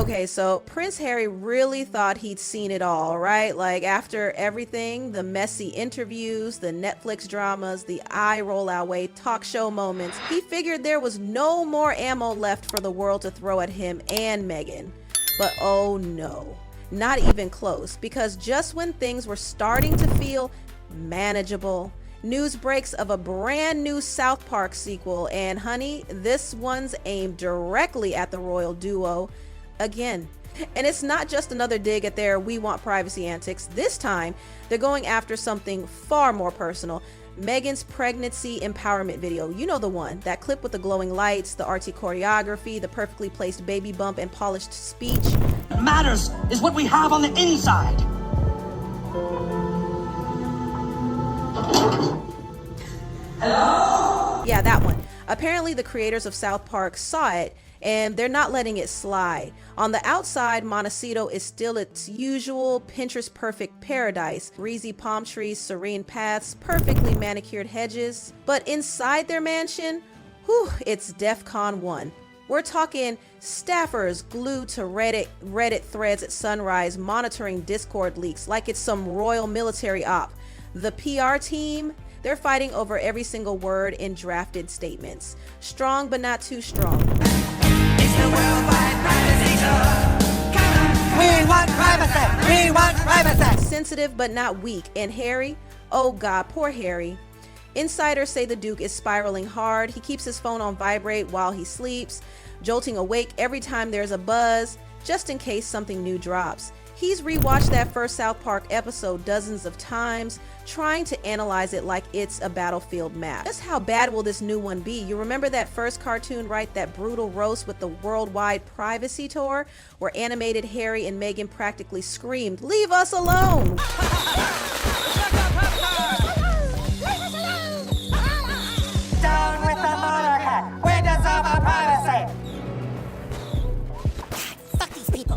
Okay, so Prince Harry really thought he'd seen it all, right? Like after everything, the messy interviews, the Netflix dramas, the eye roll our way talk show moments, he figured there was no more ammo left for the world to throw at him and Meghan. But oh no, not even close, because just when things were starting to feel manageable, news breaks of a brand new South Park sequel, and honey, this one's aimed directly at the royal duo again. And it's not just another dig at their we want privacy antics. This time, they're going after something far more personal. Meghan's pregnancy empowerment video. You know the one, that clip with the glowing lights, the artsy choreography, the perfectly placed baby bump and polished speech. What matters is what we have on the inside. Hello? Yeah, that one. Apparently the creators of South Park saw it and they're not letting it slide. On the outside, Montecito is still its usual Pinterest perfect paradise. Breezy palm trees, serene paths, perfectly manicured hedges. But inside their mansion, whew, it's DEFCON 1. We're talking staffers glued to Reddit threads at sunrise, monitoring Discord leaks like it's some royal military op. The PR team, they're fighting over every single word in drafted statements. Strong but not too strong. It's the worldwide privacy show. Come on. We want privacy. We want privacy. Sensitive but not weak. And Harry, oh God, poor Harry. Insiders say the Duke is spiraling hard. He keeps his phone on vibrate while he sleeps, jolting awake every time there's a buzz, just in case something new drops. He's rewatched that first South Park episode dozens of times, trying to analyze it like it's a battlefield map. Just how bad will this new one be? You remember that first cartoon, right? That brutal roast with the worldwide privacy tour, where animated Harry and Meghan practically screamed, "Leave us alone!" Down with the monarchy. We deserve our privacy.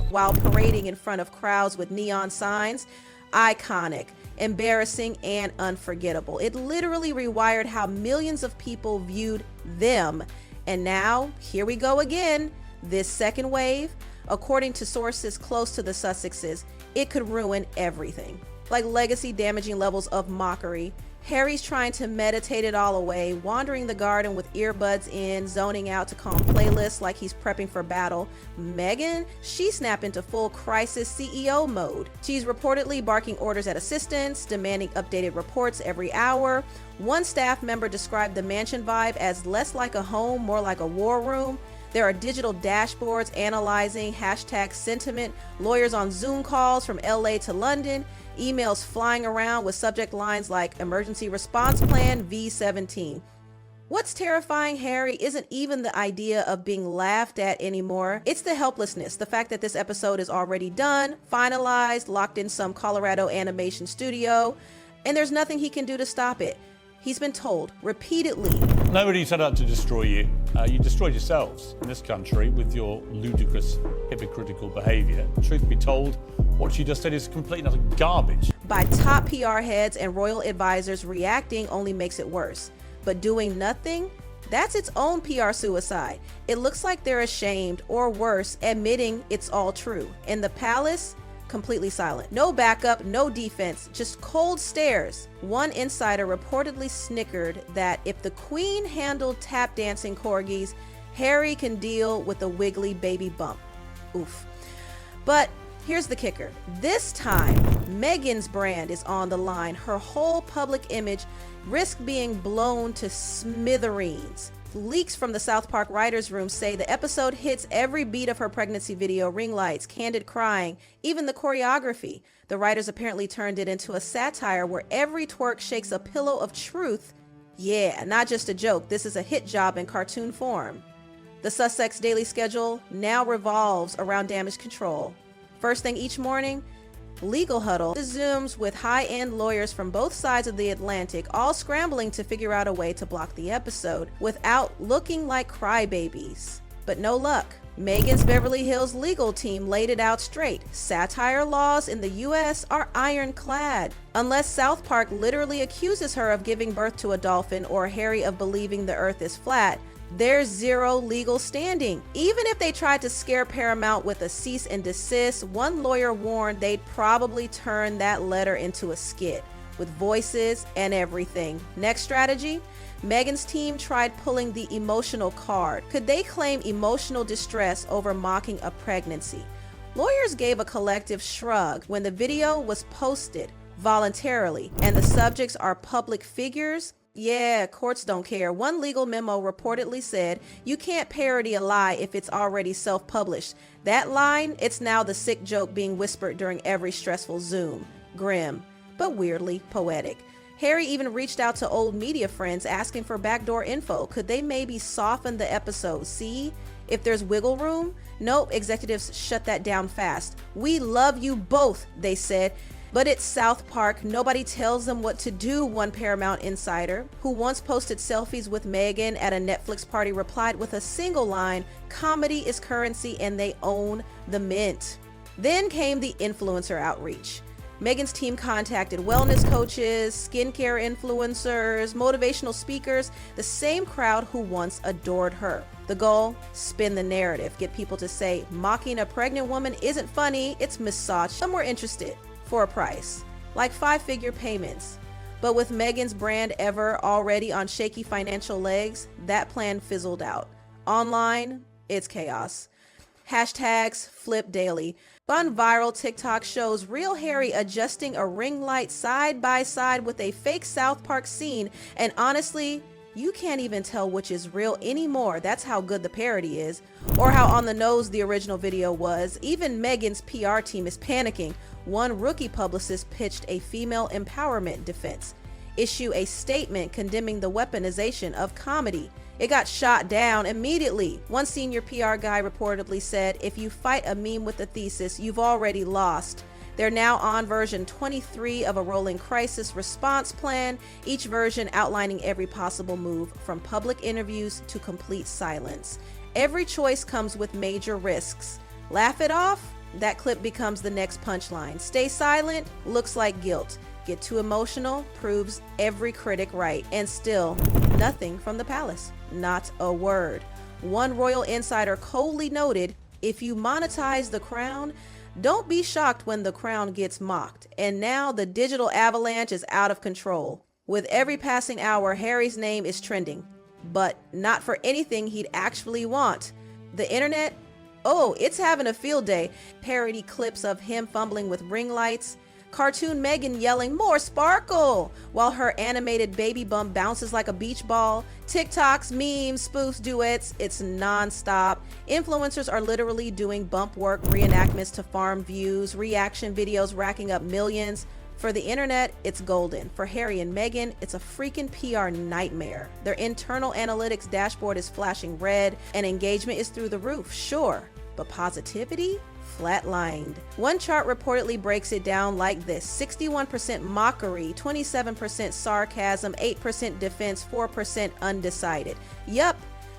While parading in front of crowds with neon signs. Iconic, embarrassing, and unforgettable. It literally rewired how millions of people viewed them. And now, here we go again. This second wave, according to sources close to the Sussexes, it could ruin everything. Like legacy damaging levels of mockery. Harry's trying to meditate it all away, wandering the garden with earbuds in, zoning out to calm playlists like he's prepping for battle. Meghan, she snapped into full crisis CEO mode. She's reportedly barking orders at assistants, demanding updated reports every hour. One staff member described the mansion vibe as less like a home, more like a war room. There are digital dashboards analyzing #sentiment, lawyers on Zoom calls from LA to London, emails flying around with subject lines like emergency response plan V17. What's terrifying Harry isn't even the idea of being laughed at anymore. It's the helplessness, the fact that this episode is already done, finalized, locked in some Colorado animation studio, and there's nothing he can do to stop it. He's been told repeatedly. Nobody set out to destroy you. You destroyed yourselves in this country with your ludicrous, hypocritical behaviour. Truth be told, what you just said is complete and utter garbage. By top PR heads and royal advisors, reacting only makes it worse. But doing nothing? That's its own PR suicide. It looks like they're ashamed, or worse, admitting it's all true. In the palace, completely silent. No backup, no defense, just cold stares. One insider reportedly snickered that if the Queen handled tap dancing corgis, Harry can deal with a wiggly baby bump. Oof. But here's the kicker. This time, Meghan's brand is on the line. Her whole public image risked being blown to smithereens. Leaks from the South Park writers' room say the episode hits every beat of her pregnancy video, ring lights, candid crying, even the choreography. The writers apparently turned it into a satire where every twerk shakes a pillow of truth. Yeah, not just a joke. This is a hit job in cartoon form. The Sussex daily schedule now revolves around damage control. First thing each morning, Legal Huddle zooms with high-end lawyers from both sides of the Atlantic, all scrambling to figure out a way to block the episode without looking like crybabies. But no luck. Meghan's Beverly Hills legal team laid it out straight. Satire laws in the US are ironclad. Unless South Park literally accuses her of giving birth to a dolphin or Harry of believing the earth is flat, There's zero legal standing. Even if they tried to scare Paramount with a cease and desist, one lawyer warned they'd probably turn that letter into a skit with voices and everything. Next strategy? Meghan's team tried pulling the emotional card. Could they claim emotional distress over mocking a pregnancy? Lawyers gave a collective shrug when the video was posted voluntarily and the subjects are public figures. Yeah, courts don't care. One legal memo reportedly said, you can't parody a lie if it's already self-published. That line, it's now the sick joke being whispered during every stressful Zoom. Grim, but weirdly poetic. Harry even reached out to old media friends asking for backdoor info. Could they maybe soften the episode? See if there's wiggle room? Nope, executives shut that down fast. We love you both, they said. But it's South Park. Nobody tells them what to do, one Paramount insider, who once posted selfies with Meghan at a Netflix party, replied with a single line, comedy is currency and they own the mint. Then came the influencer outreach. Meghan's team contacted wellness coaches, skincare influencers, motivational speakers, the same crowd who once adored her. The goal? Spin the narrative. Get people to say, mocking a pregnant woman isn't funny, it's misogyny. Some were interested for a price, like 5-figure payments. But with Meghan's brand ever already on shaky financial legs, that plan fizzled out. Online, it's chaos. Hashtags flip daily. Fun viral TikTok shows real Harry adjusting a ring light side by side with a fake South Park scene, and honestly, you can't even tell which is real anymore. That's how good the parody is, or how on the nose the original video was. Even Meghan's PR team is panicking. One rookie publicist pitched a female empowerment defense. Issue a statement condemning the weaponization of comedy. It got shot down immediately. One senior PR guy reportedly said, if you fight a meme with a thesis, you've already lost. They're now on version 23 of a rolling crisis response plan, each version outlining every possible move, from public interviews to complete silence. Every choice comes with major risks. Laugh it off? That clip becomes the next punchline. Stay silent? Looks like guilt. Get too emotional? Proves every critic right. And still, nothing from the palace. Not a word. One royal insider coldly noted, if you monetize the crown, don't be shocked when the crown gets mocked. And now the digital avalanche is out of control. With every passing hour, Harry's name is trending, but not for anything he'd actually want. The internet? Oh, it's having a field day. Parody clips of him fumbling with ring lights. Cartoon Meghan yelling, more sparkle, while her animated baby bump bounces like a beach ball. TikToks, memes, spoofs, duets, it's non-stop. Influencers are literally doing bump work, reenactments to farm views, reaction videos racking up millions. For the internet, it's golden. For Harry and Meghan, it's a freaking PR nightmare. Their internal analytics dashboard is flashing red and engagement is through the roof, sure, but positivity? Flatlined. One chart reportedly breaks it down like this: 61% mockery, 27% sarcasm, 8% defense, 4% undecided. Yup,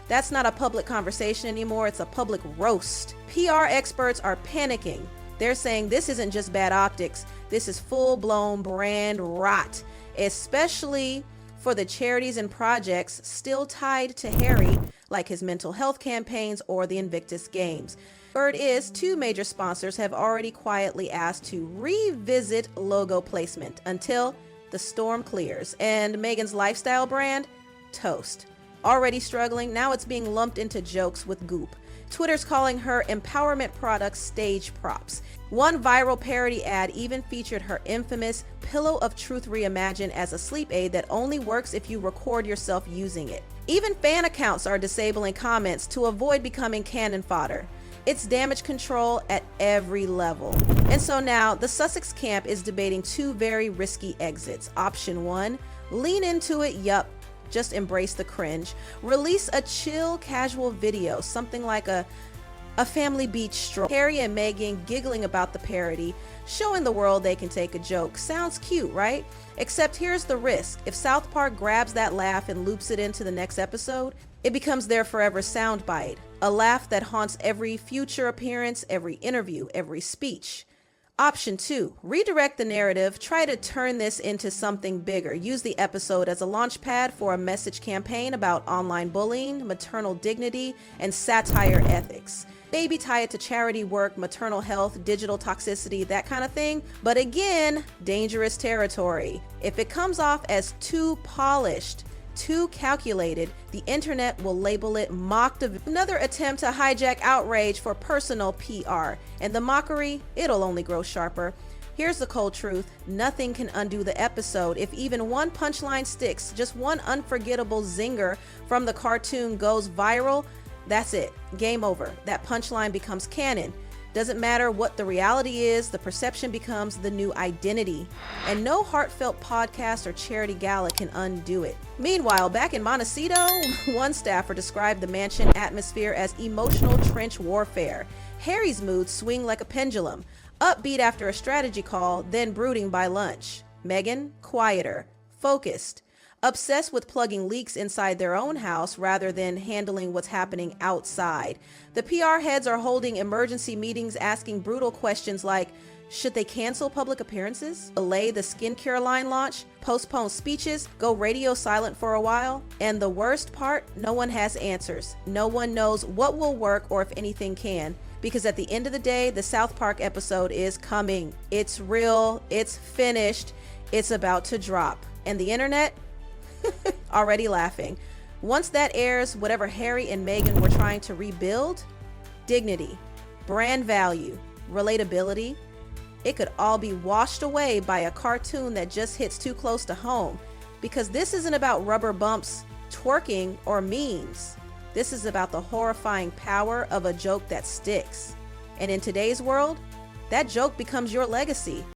that's not a public conversation anymore, it's a public roast. PR experts are panicking. They're saying this isn't just bad optics, this is full-blown brand rot, especially for the charities and projects still tied to Harry, like his mental health campaigns or the Invictus Games. Word is, 2 major sponsors have already quietly asked to revisit logo placement until the storm clears. And Meghan's lifestyle brand? Toast. Already struggling, now it's being lumped into jokes with Goop. Twitter's calling her empowerment products stage props. One viral parody ad even featured her infamous Pillow of Truth reimagined as a sleep aid that only works if you record yourself using it. Even fan accounts are disabling comments to avoid becoming cannon fodder. It's damage control at every level. And so now the Sussex camp is debating 2 very risky exits. Option 1, lean into it, yup, just embrace the cringe. Release a chill, casual video, something like a family beach stroll. Harry and Meghan giggling about the parody, showing the world they can take a joke. Sounds cute, right? Except here's the risk. If South Park grabs that laugh and loops it into the next episode, it becomes their forever soundbite. A laugh that haunts every future appearance, every interview, every speech. Option 2, redirect the narrative, try to turn this into something bigger. Use the episode as a launchpad for a message campaign about online bullying, maternal dignity, and satire ethics. Maybe tie it to charity work, maternal health, digital toxicity, that kind of thing. But again, dangerous territory. If it comes off as too polished, too calculated, the internet will label it mocked. Another attempt to hijack outrage for personal PR. And the mockery, it'll only grow sharper. Here's the cold truth. Nothing can undo the episode. If even one punchline sticks, just one unforgettable zinger from the cartoon goes viral, that's it. Game over. That punchline becomes canon. Doesn't matter what the reality is, the perception becomes the new identity. And no heartfelt podcast or charity gala can undo it. Meanwhile, back in Montecito, one staffer described the mansion atmosphere as emotional trench warfare. Harry's moods swing like a pendulum, upbeat after a strategy call, then brooding by lunch. Meghan, quieter, focused, obsessed with plugging leaks inside their own house rather than handling what's happening outside. The PR heads are holding emergency meetings asking brutal questions like, should they cancel public appearances, delay the skincare line launch, postpone speeches, go radio silent for a while? And the worst part, no one has answers. No one knows what will work or if anything can. Because at the end of the day, the South Park episode is coming. It's real, it's finished, it's about to drop. And the internet? Already laughing. Once that airs, whatever Harry and Meghan were trying to rebuild, dignity, brand value, relatability, it could all be washed away by a cartoon that just hits too close to home. Because this isn't about rubber bumps, twerking, or memes. This is about the horrifying power of a joke that sticks. And in today's world, that joke becomes your legacy.